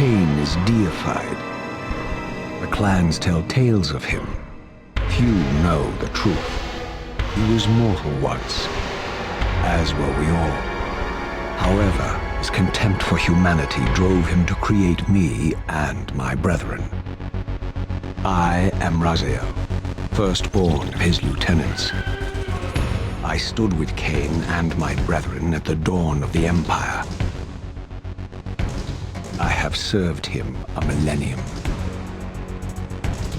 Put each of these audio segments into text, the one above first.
Kain is deified. The clans tell tales of him. Few know the truth. He was mortal once, as were we all. However, his contempt for humanity drove him to create me and my brethren. I am Raziel, firstborn of his lieutenants. I stood with Kain and my brethren at the dawn of the Empire. I have served him a millennium.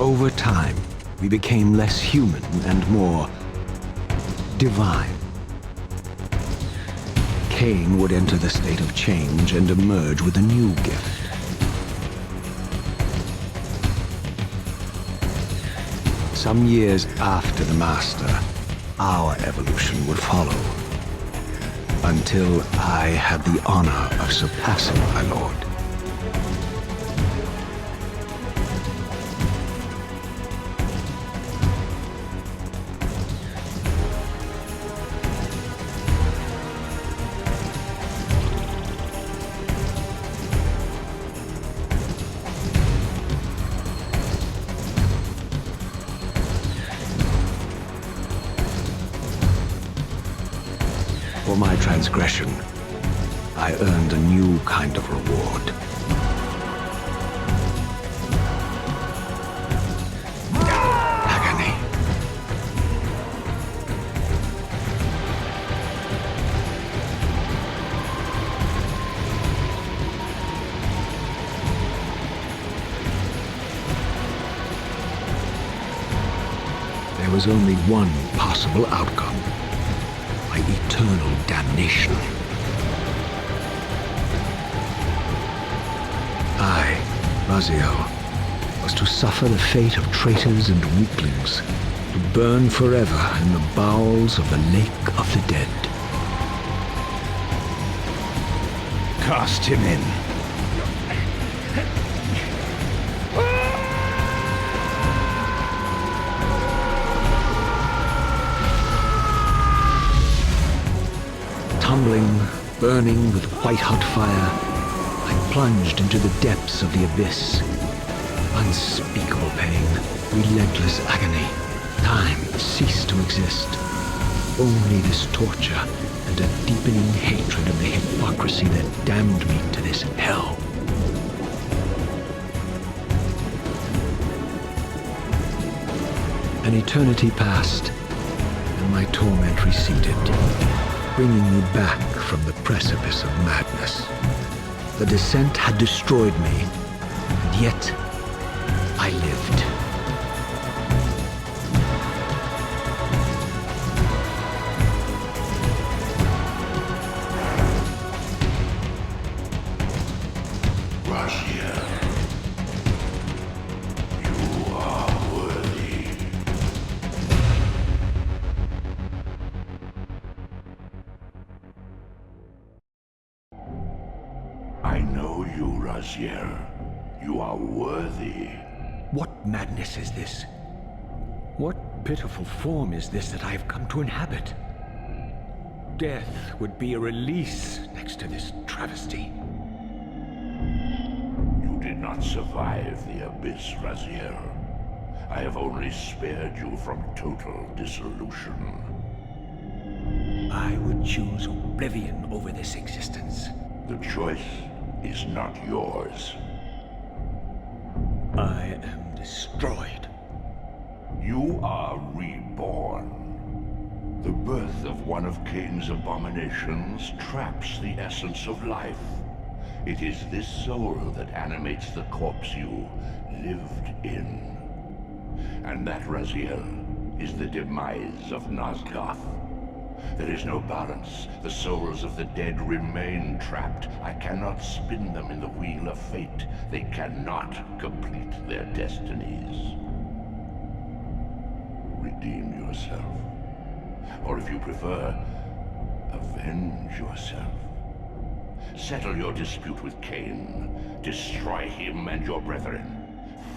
Over time, we became less human and more divine. Kain would enter the state of change and emerge with a new gift. Some years after the Master, our evolution would follow, until I had the honor of surpassing my lord. For my transgression, I earned a new kind of reward. Agony. There was only one possible outcome. My eternal damnation. I, Raziel, was to suffer the fate of traitors and weaklings, to burn forever in the bowels of the Lake of the Dead. Cast him in. Tumbling, burning with white-hot fire, I plunged into the depths of the abyss. Unspeakable pain, relentless agony. Time ceased to exist. Only this torture and a deepening hatred of the hypocrisy that damned me to this hell. An eternity passed, and my torment receded, bringing me back from the precipice of madness. The descent had destroyed me, and yet I lived. Raziel, you are worthy. I know you, Raziel. You are worthy. What madness is this? What pitiful form is this that I have come to inhabit? Death would be a release next to this travesty. You did not survive the abyss, Raziel. I have only spared you from total dissolution. I would choose oblivion over this existence. The choice is not yours. I am destroyed. You are reborn. The birth of one of Kain's abominations traps the essence of life. It is this soul that animates the corpse you lived in. And that, Raziel, is the demise of Nosgoth. There is no balance. The souls of the dead remain trapped. I cannot spin them in the wheel of fate. They cannot complete their destinies. Redeem yourself. Or if you prefer, avenge yourself. Settle your dispute with Kain. Destroy him and your brethren.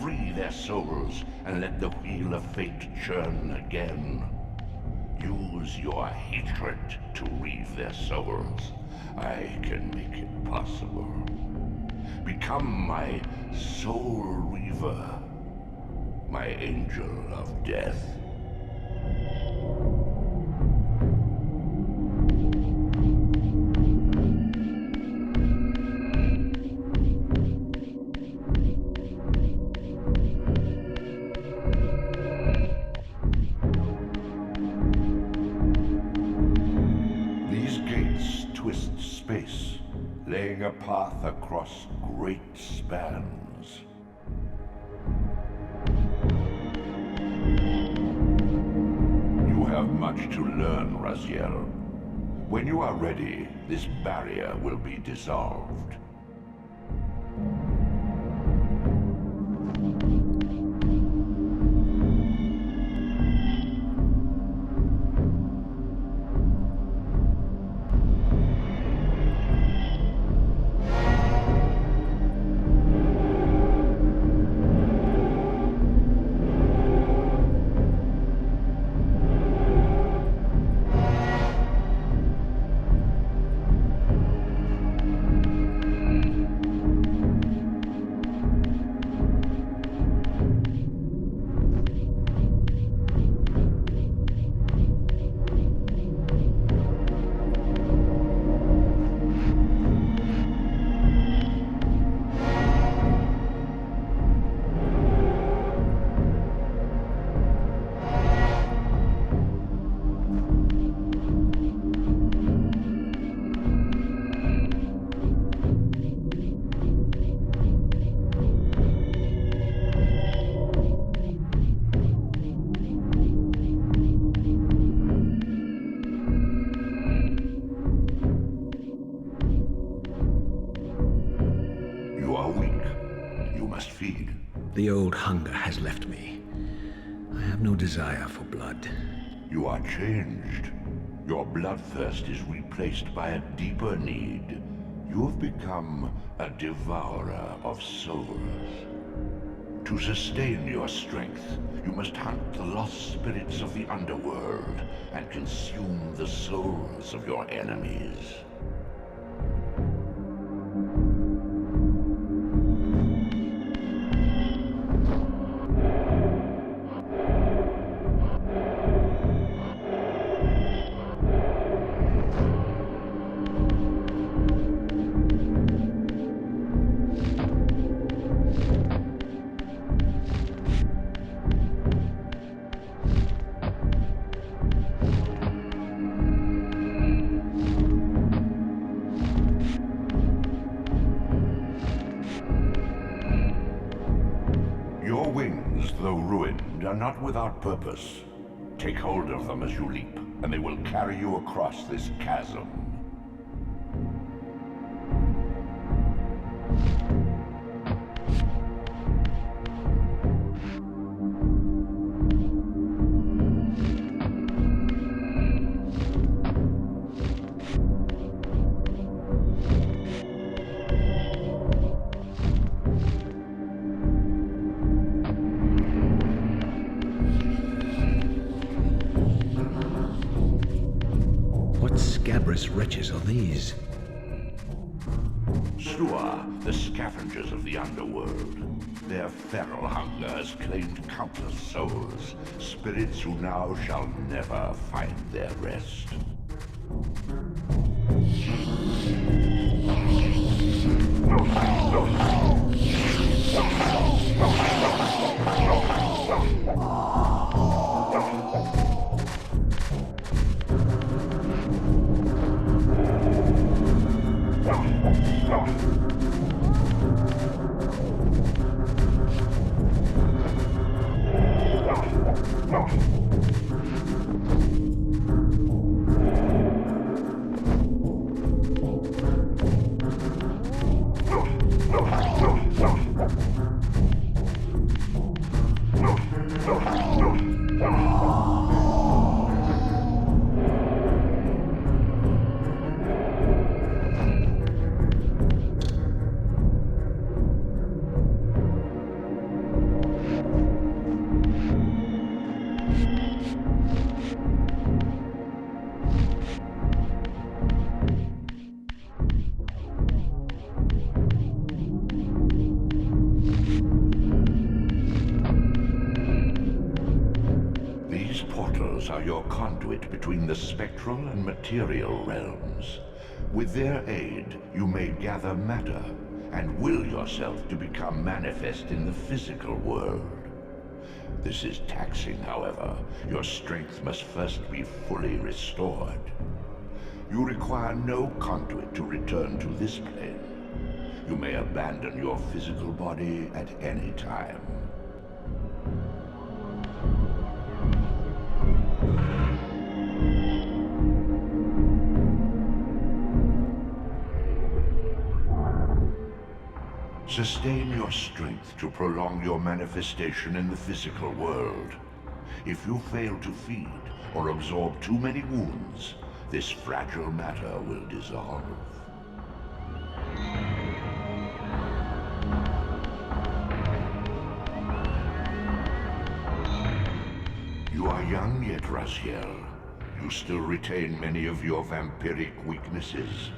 Free their souls and let the wheel of fate churn again. Use your hatred to reave their souls. I can make it possible. Become my soul reaver, my angel of death. These gates twist space, laying a path across great spans. You have much to learn, Raziel. When you are ready, this barrier will be dissolved. The old hunger has left me. I have no desire for blood. You are changed. Your bloodthirst is replaced by a deeper need. You have become a devourer of souls. To sustain your strength, you must hunt the lost spirits of the underworld and consume the souls of your enemies. Your wings, though ruined, are not without purpose. Take hold of them as you leap, and they will carry you across this chasm. What scabrous wretches are these? Sua, the scavengers of the underworld. Their feral hunger has claimed countless souls, spirits who now shall never find their rest. souls are your conduit between the spectral and material realms. With their aid, you may gather matter and will yourself to become manifest in the physical world. This is taxing, however. Your strength must first be fully restored. You require no conduit to return to this plane. You may abandon your physical body at any time. Sustain your strength to prolong your manifestation in the physical world. If you fail to feed or absorb too many wounds, this fragile matter will dissolve. You are young yet, Raziel. You still retain many of your vampiric weaknesses.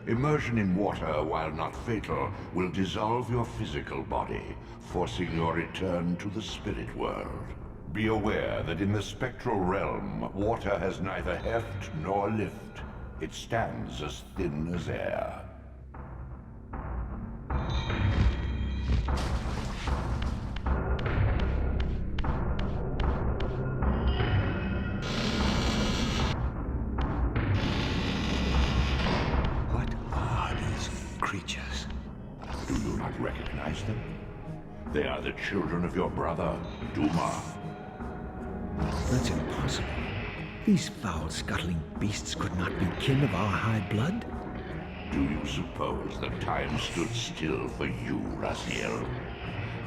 Immersion in water, while not fatal, will dissolve your physical body, forcing your return to the spirit world. Be aware that in the spectral realm, water has neither heft nor lift. It stands as thin as air. Creatures. Do you not recognize them? They are the children of your brother, Duma. That's impossible. These foul, scuttling beasts could not be kin of our high blood. Do you suppose that time stood still for you, Raziel?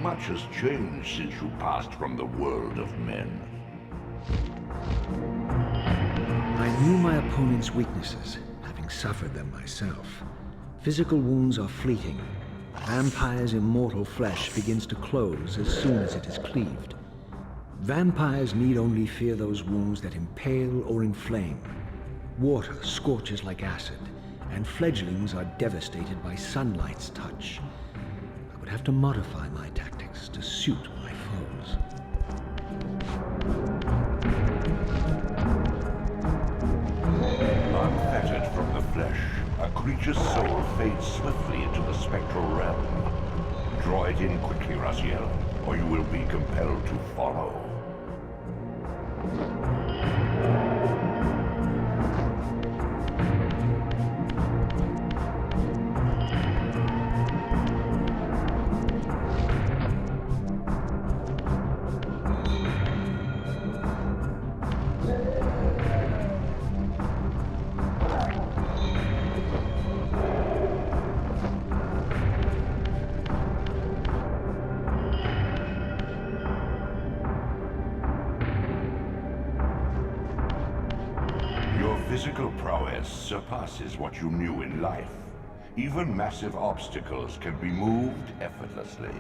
Much has changed since you passed from the world of men. I knew my opponent's weaknesses, having suffered them myself. Physical wounds are fleeting. Vampire's immortal flesh begins to close as soon as it is cleaved. Vampires need only fear those wounds that impale or inflame. Water scorches like acid, and fledglings are devastated by sunlight's touch. I would have to modify my tactics to suit my foes. Unfettered from the flesh, a creature's soul fades swiftly into the spectral realm. Draw it in quickly, Raziel, or you will be compelled to follow. Physical prowess surpasses what you knew in life. Even massive obstacles can be moved effortlessly.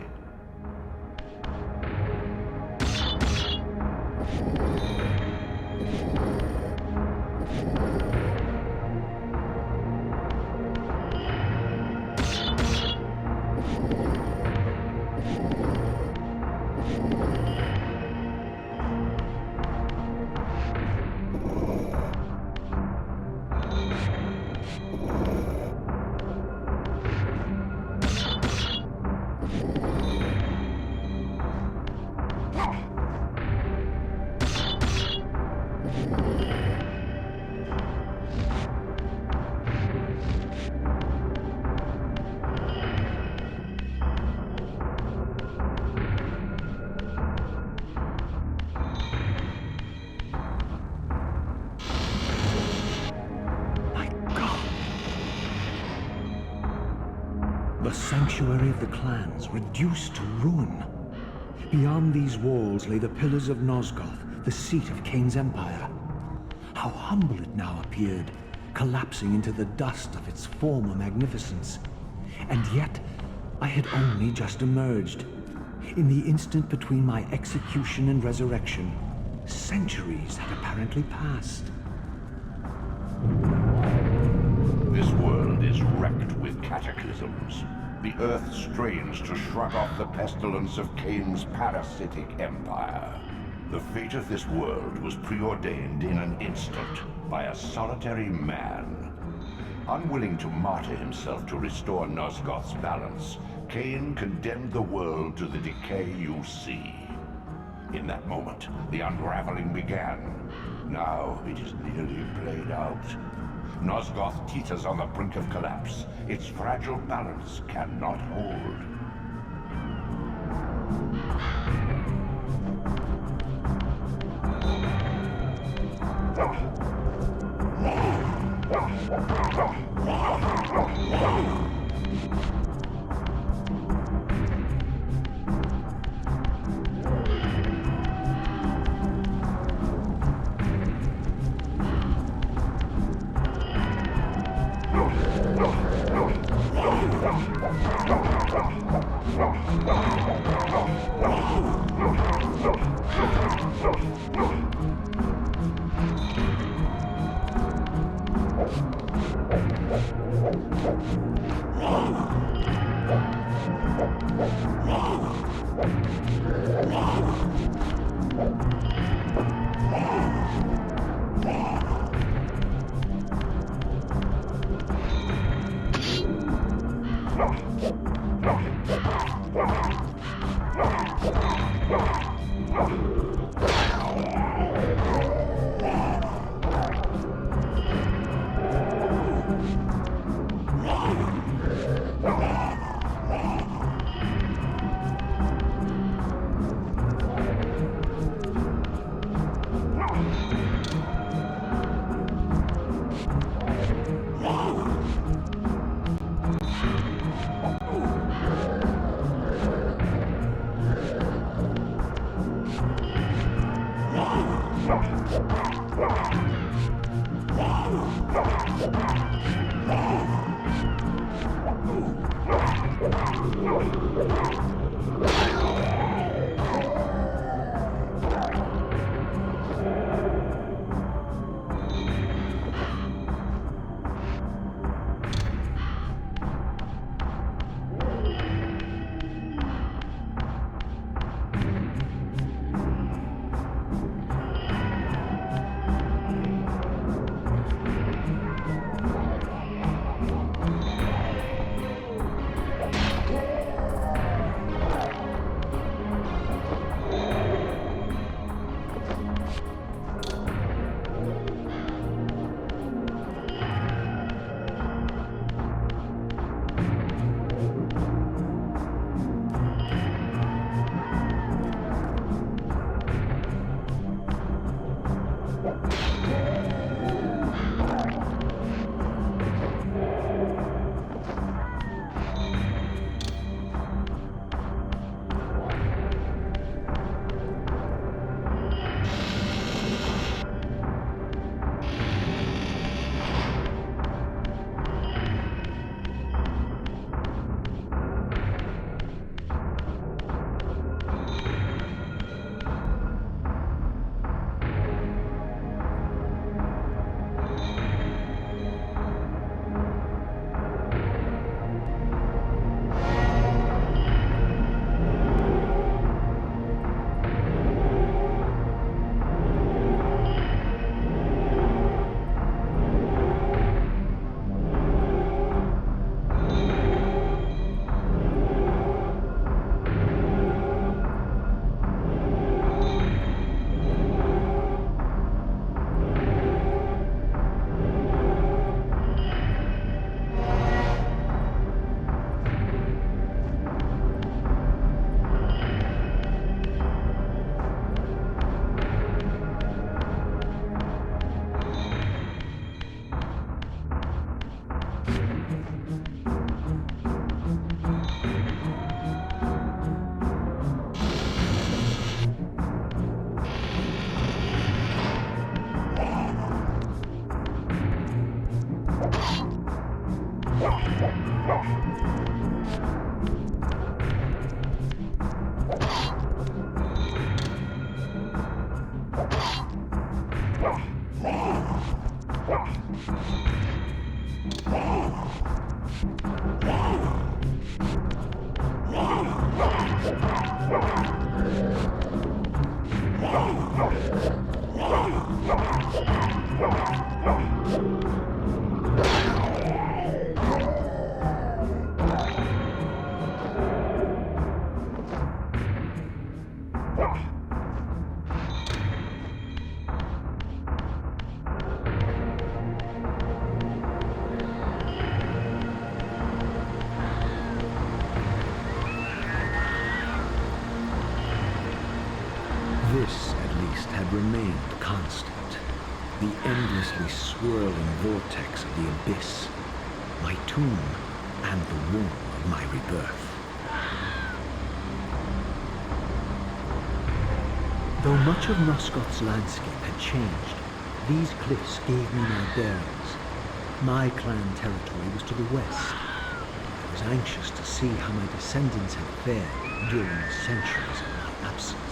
The sanctuary of the clans, reduced to ruin. Beyond these walls lay the pillars of Nosgoth, the seat of Kain's empire. How humble it now appeared, collapsing into the dust of its former magnificence. And yet, I had only just emerged. In the instant between my execution and resurrection, centuries had apparently passed. This world is wrecked with cataclysms. The earth strains to shrug off the pestilence of Kain's parasitic empire. The fate of this world was preordained in an instant by a solitary man. Unwilling to martyr himself to restore Nosgoth's balance, Kain condemned the world to the decay you see. In that moment, the unraveling began. Now it is nearly played out. Nosgoth teeters on the brink of collapse. Its fragile balance cannot hold. Oh! This, at least, had remained constant. The endlessly swirling vortex of the abyss. My tomb and the womb of my rebirth. Though much of Nosgoth's landscape had changed, these cliffs gave me my bearings. My clan territory was to the west. I was anxious to see how my descendants had fared during the centuries of my absence.